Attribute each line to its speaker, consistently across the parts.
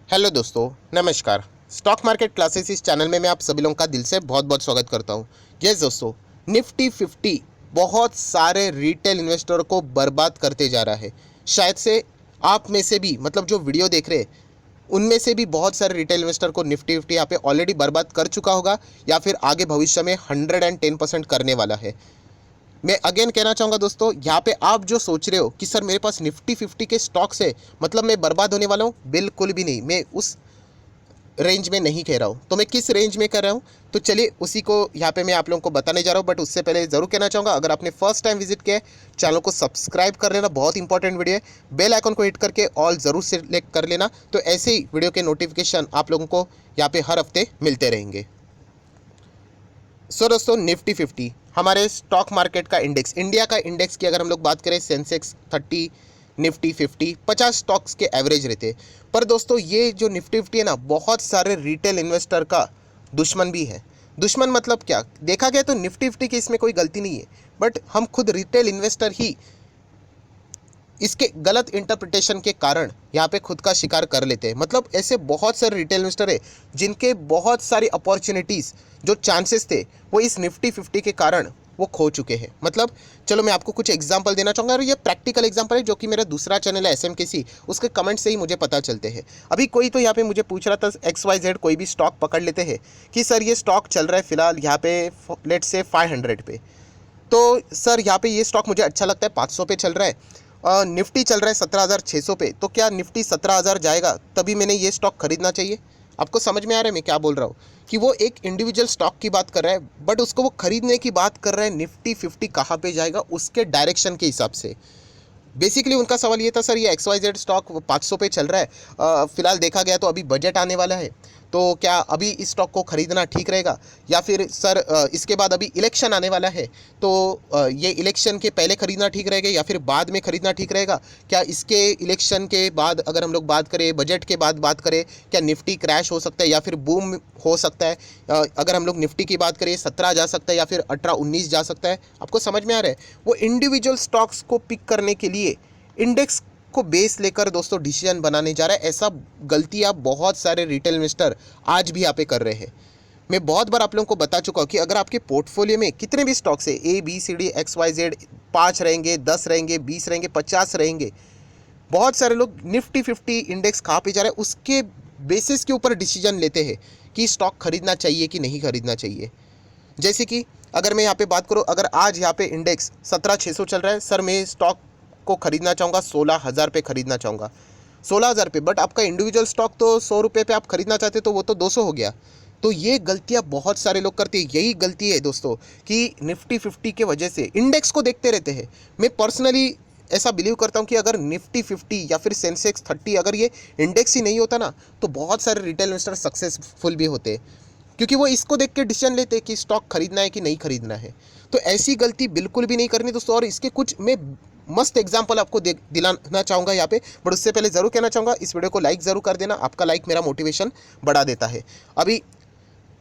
Speaker 1: Hello दोस्तों, नमस्कार। Stock market classes इस चैनल में मैं आप सभी लोगों का दिल से बहुत बहुत स्वागत करता हूं। यस दोस्तों, निफ्टी 50 बहुत सारे रिटेल इन्वेस्टर को बर्बाद करते जा रहा है। शायद से आप में से भी मतलब जो वीडियो देख रहे हैं उनमें से भी बहुत सारे रिटेल इन्वेस्टर को निफ्टी 50 यहाँ पे ऑलरेडी बर्बाद कर चुका होगा या फिर आगे भविष्य में 110% करने वाला है। मैं अगेन कहना चाहूँगा दोस्तों, यहाँ पे आप जो सोच रहे हो कि सर मेरे पास निफ्टी 50 के स्टॉक्स है मतलब मैं बर्बाद होने वाला हूँ, बिल्कुल भी नहीं। मैं उस रेंज में नहीं कह रहा हूँ। तो मैं किस रेंज में कर रहा हूँ, तो चलिए उसी को यहाँ पे मैं आप लोगों को बताने जा रहा हूँ। बट उससे पहले ज़रूर कहना चाहूँगा, अगर आपने फर्स्ट टाइम विजिट किया है चैनल को सब्सक्राइब कर लेना, बहुत इंपॉर्टेंट वीडियो है। बेल आइकन को हिट करके ऑल ज़रूर सेलेक्ट कर लेना, तो ऐसे ही वीडियो के नोटिफिकेशन आप लोगों को यहाँ पे हर हफ्ते मिलते रहेंगे। सो दोस्तों, निफ्टी 50 हमारे स्टॉक मार्केट का इंडेक्स, इंडिया का इंडेक्स की अगर हम लोग बात करें, सेंसेक्स 30, निफ्टी 50, 50 स्टॉक्स के एवरेज रहते हैं। पर दोस्तों ये जो निफ्टी 50 है ना, बहुत सारे रिटेल इन्वेस्टर का दुश्मन भी है। दुश्मन मतलब क्या, देखा गया तो निफ्टी 50 की इसमें कोई गलती नहीं है, बट हम खुद रिटेल इन्वेस्टर ही इसके गलत इंटरप्रिटेशन के कारण यहाँ पे खुद का शिकार कर लेते हैं। मतलब ऐसे बहुत सारे रिटेल इन्वेस्टर है जिनके बहुत सारी अपॉर्चुनिटीज़, जो चांसेस थे, वो इस निफ्टी 50 के कारण वो खो चुके हैं। मतलब चलो मैं आपको कुछ एग्जांपल देना चाहूँगा, और ये प्रैक्टिकल एग्जांपल है जो कि मेरा दूसरा चैनल है SMKC, उसके कमेंट से ही मुझे पता चलते हैं। अभी कोई तो यहाँ पे मुझे पूछ रहा था, XYZ कोई भी स्टॉक पकड़ लेते हैं कि सर ये स्टॉक चल रहा है फिलहाल यहाँ पे लेट्स से 500 पे, तो सर यहाँ पे ये स्टॉक मुझे अच्छा लगता है, 500 पे चल रहा है, निफ्टी चल रहा है 17,600 पे, तो क्या निफ्टी 17,000 जाएगा तभी मैंने ये स्टॉक खरीदना चाहिए? आपको समझ में आ रहा है मैं क्या बोल रहा हूँ? कि वो एक इंडिविजुअल स्टॉक की बात कर रहा है, बट उसको वो खरीदने की बात कर रहा है निफ्टी 50 कहाँ पे जाएगा उसके डायरेक्शन के हिसाब से। बेसिकली उनका सवाल ये था, सर ये XYZ स्टॉक 500 पे चल रहा है, फिलहाल देखा गया तो अभी बजट आने वाला है, तो क्या अभी इस स्टॉक को खरीदना ठीक रहेगा, या फिर सर इसके बाद अभी इलेक्शन आने वाला है, तो ये इलेक्शन के पहले खरीदना ठीक रहेगा या फिर बाद में खरीदना ठीक रहेगा? क्या इसके इलेक्शन के बाद अगर हम लोग बात करें, बजट के बाद बात करें, क्या निफ्टी क्रैश हो सकता है या फिर बूम हो सकता है? अगर हम लोग निफ्टी की बात करें, 17 जा सकता है या फिर 18-19 जा सकता है? आपको समझ में आ रहा है? वो इंडिविजुअल स्टॉक्स को पिक करने के लिए इंडेक्स को बेस लेकर दोस्तों डिसीजन बनाने जा रहा है। ऐसा गलतियां बहुत सारे रिटेल इन्वेस्टर आज भी यहाँ पे कर रहे हैं। मैं बहुत बार आप लोगों को बता चुका हूँ कि अगर आपके पोर्टफोलियो में कितने भी स्टॉक्स है, ABCD XYZ, 5 रहेंगे, 10 रहेंगे, 20 रहेंगे, 50 रहेंगे, बहुत सारे लोग निफ्टी 50 इंडेक्स कहाँ पे जा रहा है उसके बेसिस के ऊपर डिसीजन लेते हैं कि स्टॉक खरीदना चाहिए कि नहीं खरीदना चाहिए। जैसे कि अगर मैं यहाँ पे बात करूँ, अगर आज यहाँ पे इंडेक्स 17,600 चल रहा है, सर मैं स्टॉक को खरीदना चाहूँगा 16,000 पे खरीदना चाहूँगा, 16,000 पे, बट आपका इंडिविजुअल स्टॉक तो 100 रुपये पे आप खरीदना चाहते तो वो तो 200 हो गया। तो ये गलतियाँ बहुत सारे लोग करते हैं। यही गलती है दोस्तों कि निफ्टी 50 के वजह से इंडेक्स को देखते रहते हैं। मैं पर्सनली ऐसा बिलीव करता हूँ कि अगर निफ्टी 50 या फिर सेंसेक्स 30 अगर ये इंडेक्स ही नहीं होता ना, तो बहुत सारे रिटेल इन्वेस्टर सक्सेसफुल भी होते, क्योंकि वो इसको देख के डिसीजन लेते हैं कि स्टॉक खरीदना है कि नहीं खरीदना है। तो ऐसी गलती बिल्कुल भी नहीं करनी दोस्तों। और इसके कुछ मैं मस्त एग्जांपल आपको दिलाना चाहूँगा यहाँ पे, बट उससे पहले ज़रूर कहना चाहूँगा इस वीडियो को लाइक ज़रूर कर देना। आपका लाइक मेरा मोटिवेशन बढ़ा देता है। अभी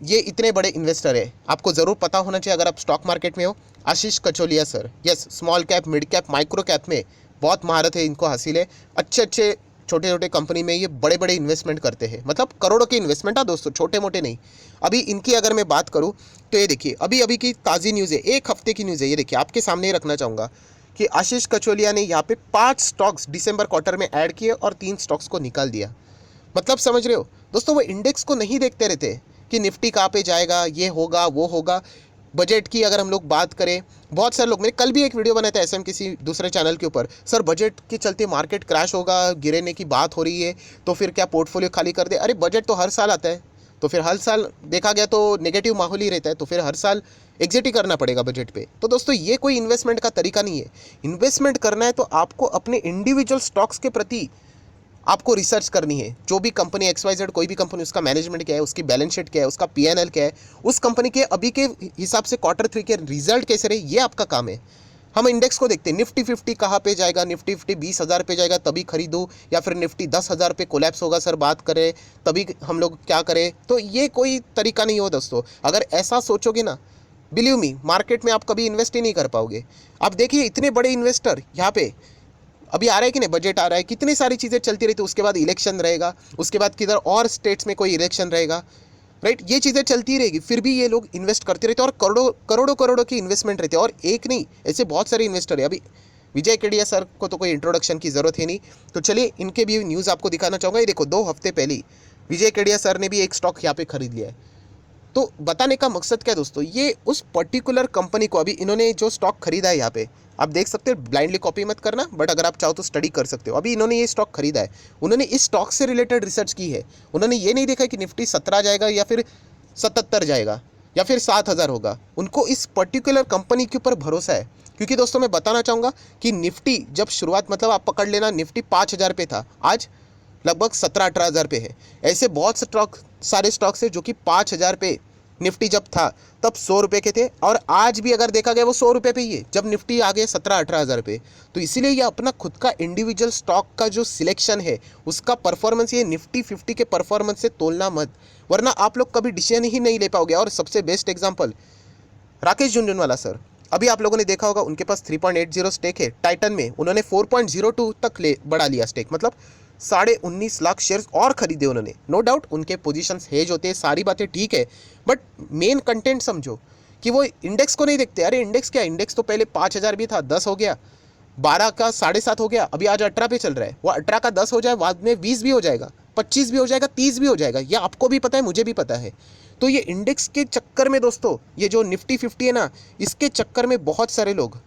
Speaker 1: ये इतने बड़े इन्वेस्टर है, आपको ज़रूर पता होना चाहिए अगर आप स्टॉक मार्केट में हो। Ashish Kacholia sir, yes, small cap, mid cap, micro cap में बहुत महारत है इनको हासिल है। अच्छे अच्छे छोटे छोटे कंपनी में ये बड़े बड़े इन्वेस्टमेंट करते हैं, मतलब करोड़ों के इन्वेस्टमेंट है दोस्तों, छोटे मोटे नहीं। अभी इनकी अगर मैं बात करूँ तो ये देखिए, अभी अभी की ताज़ी न्यूज़ है, एक हफ्ते की न्यूज़ है, ये देखिए आपके सामने ही रखना चाहूँगा कि आशीष कचोलिया ने यहाँ पे 5 स्टॉक्स दिसंबर क्वार्टर में ऐड किए और 3 स्टॉक्स को निकाल दिया। मतलब समझ रहे हो दोस्तों, वो इंडेक्स को नहीं देखते रहते कि निफ्टी कहाँ पे जाएगा, ये होगा वो होगा। बजट की अगर हम लोग बात करें, बहुत सारे लोग, मैंने कल भी एक वीडियो बनाया था SM किसी दूसरे चैनल के ऊपर, सर बजट के चलते मार्केट क्रैश होगा, गिरने की बात हो रही है, तो फिर क्या पोर्टफोलियो खाली कर दे? अरे बजट तो हर साल आता है, तो फिर हर साल देखा गया तो नेगेटिव माहौल ही रहता है, तो फिर हर साल एग्जिट ही करना पड़ेगा बजट पे। तो दोस्तों ये कोई इन्वेस्टमेंट का तरीका नहीं है। इन्वेस्टमेंट करना है तो आपको अपने इंडिविजुअल स्टॉक्स के प्रति आपको रिसर्च करनी है। जो भी कंपनी XYZ, कोई भी कंपनी, उसका मैनेजमेंट क्या है, उसकी बैलेंस शीट क्या है, उसका PNL क्या है, उस कंपनी के अभी के हिसाब से Q3 के रिजल्ट कैसे रहे, ये आपका काम है। हम इंडेक्स को देखते हैं, निफ्टी 50 कहाँ पे जाएगा, निफ्टी 50 20,000 पे जाएगा तभी खरीदूँ, या फिर निफ्टी 10,000 पे कोलैप्स होगा सर बात करें तभी हम लोग क्या करें? तो ये कोई तरीका नहीं हो दोस्तों। अगर ऐसा सोचोगे ना, बिलीव मी, मार्केट में आप कभी इन्वेस्ट ही नहीं कर पाओगे। आप देखिए इतने बड़े इन्वेस्टर यहाँ पे अभी आ रहा है कि नहीं, बजट आ रहा है, कितनी सारी चीज़ें चलती रहती है, उसके बाद इलेक्शन रहेगा, उसके बाद किधर और स्टेट्स में कोई इलेक्शन रहेगा, राइट, ये चीज़ें चलती रहेगी, फिर भी ये लोग इन्वेस्ट करते रहते हैं और करोड़ों करोड़ों करोड़ों की इन्वेस्टमेंट रहती है। और एक नहीं, ऐसे बहुत सारे इन्वेस्टर है। अभी विजय केडिया सर को तो कोई इंट्रोडक्शन की ज़रूरत है नहीं, तो चलिए इनके भी न्यूज़ आपको दिखाना चाहूँगा। ये देखो 2 हफ्ते पहले ही विजय केडिया सर ने भी एक स्टॉक यहाँ पे खरीद लिया है। तो बताने का मकसद क्या है दोस्तों, ये उस पर्टिकुलर कंपनी को, अभी इन्होंने जो स्टॉक खरीदा है यहाँ पे, आप देख सकते हो, ब्लाइंडली कॉपी मत करना, बट अगर आप चाहो तो स्टडी कर सकते हो। अभी इन्होंने ये स्टॉक खरीदा है, उन्होंने इस स्टॉक से रिलेटेड रिसर्च की है। उन्होंने ये नहीं देखा कि निफ्टी 17 जाएगा या फिर 77 जाएगा या फिर 7,000 होगा। उनको इस पर्टिकुलर कंपनी के ऊपर भरोसा है। क्योंकि दोस्तों मैं बताना चाहूँगा कि निफ्टी जब शुरुआत, मतलब आप पकड़ लेना, निफ्टी 5,000 पे था, आज लगभग 17-18 हज़ार पे है। ऐसे बहुत सारे स्टॉक्स है जो कि 5,000 पे निफ्टी जब था तब 100 रुपये के थे, और आज भी अगर देखा गया वो 100 रुपये पे ही है जब निफ्टी आ गए 17-18 हज़ार पे। तो इसीलिए ये अपना खुद का इंडिविजुअल स्टॉक का जो सिलेक्शन है, उसका परफॉर्मेंस ये निफ्टी 50 के परफॉर्मेंस से तोलना मत, वरना आप लोग कभी डिसीजन ही नहीं ले पाओगे। और सबसे best example Rakesh Jhunjhunwala sir, अभी आप लोगों ने देखा होगा उनके पास 3.80 स्टेक है टाइटन में, उन्होंने 4.02 तक बढ़ा लिया स्टेक, मतलब 19.5 लाख शेयर्स और खरीदे उन्होंने। नो डाउट उनके पोजीशंस हेज होते हैं, सारी बातें ठीक है, बट मेन कंटेंट समझो कि वो इंडेक्स को नहीं देखते। अरे इंडेक्स क्या, इंडेक्स तो पहले 5,000 भी था, 10 हो गया, 12 का 7.5 हो गया, अभी आज 18 पे चल रहा है। वो 18 का 10 हो जाए, बाद में 20 भी हो जाएगा, 25 भी हो जाएगा, 30 भी हो जाएगा, ये आपको भी पता है, मुझे भी पता है। तो ये इंडेक्स के चक्कर में दोस्तों, ये जो निफ्टी 50 है ना, इसके चक्कर में बहुत सारे लोग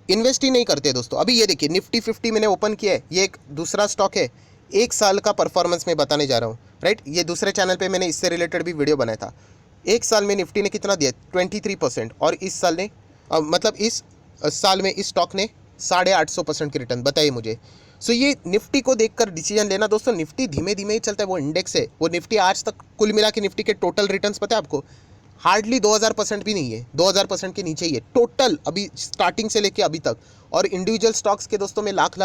Speaker 1: इन्वेस्ट ही नहीं करते दोस्तों। अभी ये देखिए निफ्टी 50 मैंने ओपन किया है, ये एक दूसरा स्टॉक है, 1 साल का परफॉर्मेंस मैं बताने जा रहा हूँ, राइट। ये दूसरे चैनल पे मैंने इससे रिलेटेड भी वीडियो बनाया था। 1 साल में निफ्टी ने कितना दिया, 23%, और इस साल ने मतलब इस साल में इस स्टॉक ने 850% की रिटर्न, बताइए मुझे। सो ये निफ्टी को देखकर डिसीजन लेना दोस्तों, निफ्टी धीमे धीमे ही चलता है, वो इंडेक्स है। वो निफ्टी आज तक कुल मिला के निफ्टी के टोटल रिटर्न्स पता है आपको, हार्डली 2,000% भी नहीं है, 2,000% के नीचे ही है टोटल, अभी स्टार्टिंग से लेके अभी तक। और इंडिविजुअल स्टॉक्स के दोस्तों मैं लाख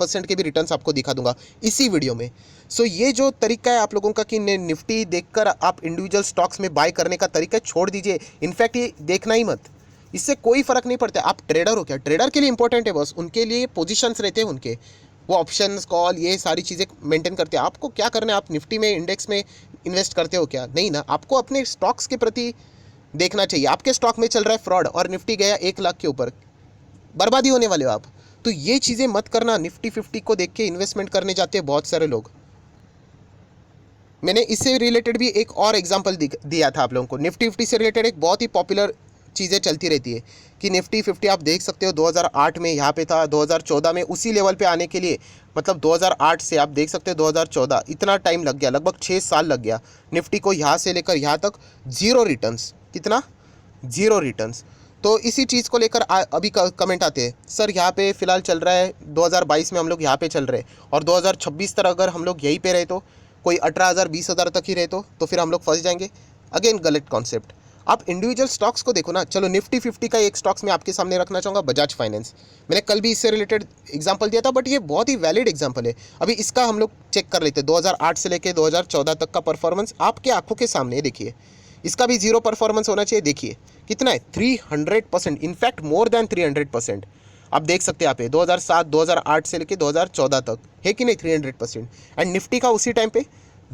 Speaker 1: % के भी रिटर्न्स आपको दिखा दूंगा इसी वीडियो में। सो ये जो तरीका है आप लोगों का कि निफ्टी देखकर आप इंडिविजुअल स्टॉक्स में बाय करने का तरीका छोड़ दीजिए। इनफैक्ट ये देखना ही मत, इससे कोई फर्क नहीं पड़ता। आप ट्रेडर हो क्या, ट्रेडर के लिए इंपॉर्टेंट है बस, उनके लिए पोजीशंस रहते हैं उनके, वो ऑप्शंस कॉल ये सारी चीज़ें मेंटेन करते हैं। आपको क्या करना है, आप निफ्टी में इंडेक्स में इन्वेस्ट करते हो क्या, नहीं ना। आपको अपने स्टॉक्स के प्रति देखना चाहिए। आपके स्टॉक में चल रहा है फ्रॉड और निफ्टी गया 1 लाख के ऊपर, बर्बादी होने वाले हो आप। तो ये चीज़ें मत करना। निफ्टी 50 को देख के इन्वेस्टमेंट करने जाते हैं बहुत सारे लोग। मैंने इससे रिलेटेड भी एक और एग्जांपल दिया था आप लोगों को। निफ्टी 50 से रिलेटेड एक बहुत ही पॉपुलर चीज़ें चलती रहती है कि निफ्टी 50 आप देख सकते हो 2008 में यहाँ पे था, 2014 में उसी लेवल पे आने के लिए, मतलब 2008 से आप देख सकते हो 2014, इतना टाइम लग गया, लगभग 6 साल लग गया निफ्टी को यहाँ से लेकर यहाँ तक 0 रिटर्न्स। कितना, 0 रिटर्न्स। तो इसी चीज़ को लेकर अभी कमेंट आते हैं, सर यहाँ पे फ़िलहाल चल रहा है 2022 में हम लोग यहाँ पे चल रहे हैं, और 2026 तक अगर हम लोग यहीं पे रहे तो, कोई 18,000 20,000 तक ही रहे तो फिर हम लोग फंस जाएंगे। अगेन गलत कॉन्सेप्ट। आप इंडिविजुअल स्टॉक्स को देखो ना। चलो निफ्टी 50 का एक स्टॉक्स मैं आपके सामने रखना चाहूँगा, बजाज फाइनेंस। मैंने कल भी इससे रिलेटेड एग्जांपल दिया था, बट ये बहुत ही वैलिड एग्जांपल है। अभी इसका हम लोग चेक कर लेते हैं 2008 से लेकर 2014 तक का परफॉर्मेंस आपके आंखों के सामने देखिए। इसका भी 0 परफॉर्मेंस होना चाहिए। देखिए कितना है, 300%, इनफैक्ट मोर देन 300%। आप देख सकते हैं यहाँ पे 2007 2008 से लेकर 2014 तक है कि नहीं, 300%। एंड निफ्टी का उसी टाइम पे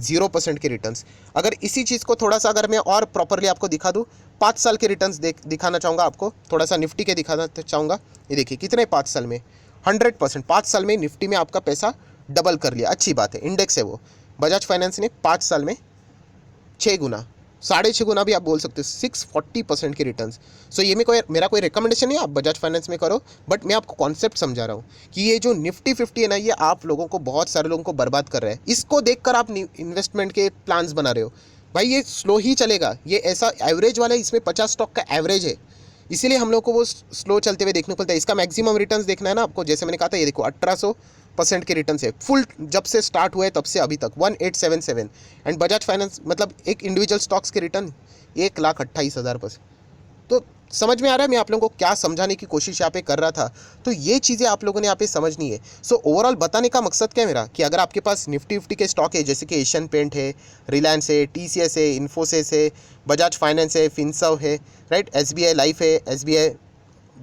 Speaker 1: 0% के रिटर्न्स। अगर इसी चीज़ को थोड़ा सा अगर मैं और प्रॉपरली आपको दिखा दूँ, 5 साल के रिटर्न्स दिखाना चाहूँगा आपको, थोड़ा सा निफ्टी के दिखाना चाहूँगा। ये देखिए कितने 5 साल में, 100%। 5 साल में निफ्टी में आपका पैसा डबल कर लिया, अच्छी बात है। इंडेक्स है वो, बजाज फाइनेंस ने 5 साल में 6 गुना, 6.5 गुना भी आप बोल सकते हो, 640% के रिटर्न्स। सो ये मेरा कोई रिकमेंडेशन नहीं है आप बजाज फाइनेंस में करो, बट मैं आपको कॉन्सेप्ट समझा रहा हूँ कि ये जो निफ्टी 50 है ना, ये आप लोगों को, बहुत सारे लोगों को बर्बाद कर रहा है। इसको देखकर आप इन्वेस्टमेंट के प्लान्स बना रहे हो। भाई ये स्लो ही चलेगा, ये ऐसा एवरेज वाला है, इसमें 50 स्टॉक का एवरेज है, इसीलिए हम लोग को वो स्लो चलते हुए देखने को मिलता है। इसका मैक्सिमम रिटर्न्स देखना है ना आपको, जैसे मैंने कहा था, ये देखो 1800% के रिटर्न है फुल, जब से स्टार्ट हुआ है तब से अभी तक 1877। एंड बजाज फाइनेंस मतलब एक इंडिविजुअल स्टॉक्स के रिटर्न 1,28,000%। तो समझ में आ रहा है मैं आप लोगों को क्या समझाने की कोशिश यहाँ पे कर रहा था। तो ये चीज़ें आप लोगों ने यहाँ पे समझनी है। सो ओवरऑल बताने का मकसद क्या है मेरा, कि अगर आपके पास निफ्टी 50 के स्टॉक है, जैसे कि एशियन पेंट है, रिलायंस है, TCS है, इन्फोसिस है, बजाज फाइनेंस है, फिनसर्व है, राइट, SBI लाइफ है, SBI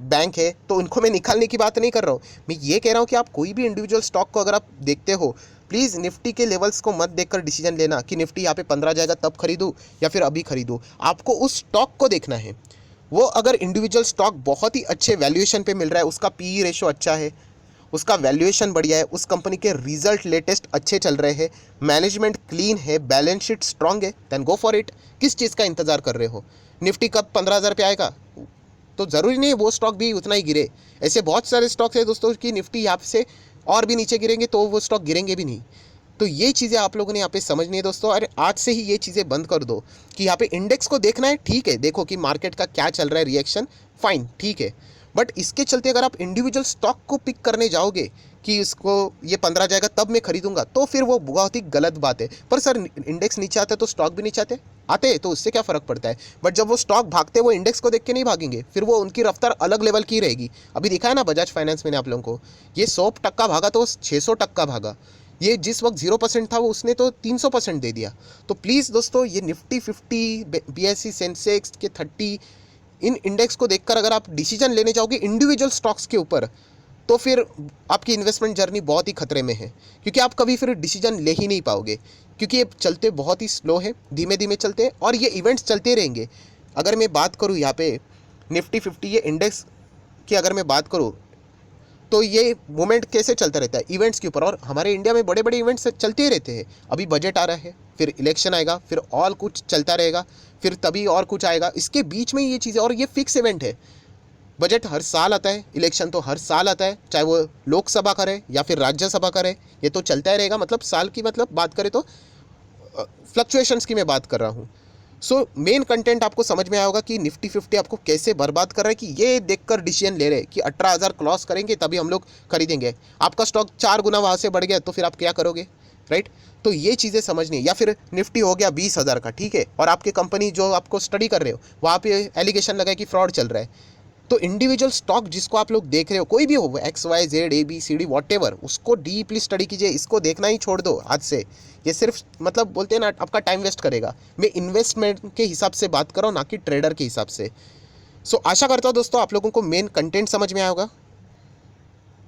Speaker 1: बैंक है, तो उनको मैं निकालने की बात नहीं कर रहा हूँ। मैं ये कह रहा हूँ कि आप कोई भी इंडिविजुअल स्टॉक को अगर आप देखते हो, प्लीज़ निफ्टी के लेवल्स को मत देखकर डिसीजन लेना कि निफ्टी यहाँ पे 15 जाएगा तब खरीदूँ या फिर अभी खरीदूँ। आपको उस स्टॉक को देखना है। वो अगर इंडिविजुअल स्टॉक बहुत ही अच्छे वैल्यूएशन पे मिल रहा है, उसका पीई रेशो अच्छा है, उसका वैल्यूएशन बढ़िया है, उस कंपनी के रिजल्ट लेटेस्ट अच्छे चल रहे हैं, मैनेजमेंट क्लीन है, बैलेंस शीट स्ट्रांग है, देन गो फॉर इट। किस चीज़ का इंतजार कर रहे हो? निफ्टी कब 15,000 पे आएगा? तो ज़रूरी नहीं है वो स्टॉक भी उतना ही गिरे। ऐसे बहुत सारे स्टॉक्स है दोस्तों कि निफ्टी यहाँ से और भी नीचे गिरेंगे तो वो स्टॉक गिरेंगे भी नहीं। तो ये चीज़ें आप लोगों ने यहाँ पे समझनी है दोस्तों। और आज से ही ये चीज़ें बंद कर दो कि यहाँ पे इंडेक्स को देखना है, ठीक है, देखो कि मार्केट का क्या चल रहा है, रिएक्शन, फाइन, ठीक है। बट इसके चलते अगर आप इंडिविजुअल स्टॉक को पिक करने जाओगे कि इसको ये 15 जाएगा तब मैं खरीदूंगा, तो फिर वो बहुत ही गलत बात है। पर सर इंडेक्स नीचे आता है तो स्टॉक भी नीचे आते हैं, तो उससे क्या फ़र्क पड़ता है? बट जब वो स्टॉक भागते हैं वो इंडेक्स को देख के नहीं भागेंगे, फिर वो उनकी रफ्तार अलग लेवल की रहेगी। अभी दिखा है ना बजाज फाइनेंस, मैंने आप लोगों को, ये 100% भागा तो 600% भागा। ये जिस वक्त 0% था वो उसने तो 300% दे दिया। तो प्लीज़ दोस्तों, ये निफ्टी 50, BSE सेंसेक्स के 30, इन इंडेक्स को देखकर अगर आप डिसीजन लेने जाओगे इंडिविजुअल स्टॉक्स के ऊपर, तो फिर आपकी इन्वेस्टमेंट जर्नी बहुत ही खतरे में है, क्योंकि आप कभी फिर डिसीजन ले ही नहीं पाओगे, क्योंकि ये चलते बहुत ही स्लो है, धीमे धीमे चलते हैं और ये इवेंट्स चलते रहेंगे। अगर मैं बात करूँ यहाँ पे निफ्टी 50 ये इंडेक्स की अगर मैं बात करूँ, तो ये मूवमेंट कैसे चलता रहता है? इवेंट्स के ऊपर। और हमारे इंडिया में बड़े बड़े इवेंट्स चलते ही रहते हैं। अभी बजट आ रहा है, फिर इलेक्शन आएगा, फिर और कुछ चलता रहेगा, फिर तभी और कुछ आएगा, इसके बीच में ये चीज़ें, और ये फिक्स इवेंट है। बजट हर साल आता है, इलेक्शन तो हर साल आता है, चाहे वो लोकसभा करे या फिर राज्यसभा करे, ये तो चलता ही रहेगा। मतलब साल की, मतलब बात करें तो फ्लक्चुएशंस की मैं बात कर रहा हूँ। सो मेन कंटेंट आपको समझ में आया होगा कि निफ्टी 50 आपको कैसे बर्बाद कर रहा है, कि ये देखकर डिसीजन ले रहे हैं कि 18,000 क्रॉस करेंगे तभी हम लोग खरीदेंगे। आपका स्टॉक 4 गुना वहाँ से बढ़ गया तो फिर आप क्या करोगे, राइट? तो ये चीज़ें समझनी है। या फिर निफ्टी हो गया 20,000 का, ठीक है, और आपकी कंपनी जो आपको स्टडी कर रहे हो वहाँ पे एलिगेशन लगा कि फ्रॉड चल रहा है, तो इंडिविजुअल स्टॉक जिसको आप लोग देख रहे हो, कोई भी हो, XYZ ABCD वॉटेवर, उसको डीपली स्टडी कीजिए। इसको देखना ही छोड़ दो आज से। ये सिर्फ मतलब बोलते हैं ना, आपका टाइम वेस्ट करेगा। मैं इन्वेस्टमेंट के हिसाब से बात कर रहा हूँ, ना कि ट्रेडर के हिसाब से। सो आशा करता हूँ दोस्तों आप लोगों को मेन कंटेंट समझ में आया होगा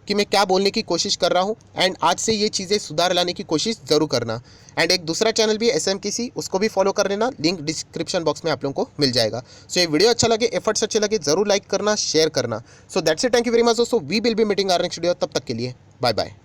Speaker 1: कि मैं क्या बोलने की कोशिश कर रहा हूँ। एंड आज से ये चीज़ें सुधार लाने की कोशिश ज़रूर करना। एंड एक दूसरा चैनल भी SMKC, उसको भी फॉलो कर लेना, लिंक डिस्क्रिप्शन बॉक्स में आप लोगों को मिल जाएगा। सो ये वीडियो अच्छा लगे, एफर्ट्स अच्छे लगे, ज़रूर लाइक करना, शेयर करना। So that's it, thank you very much दोस्तों। We will be meeting our next video. तब तक के लिए बाय बाय।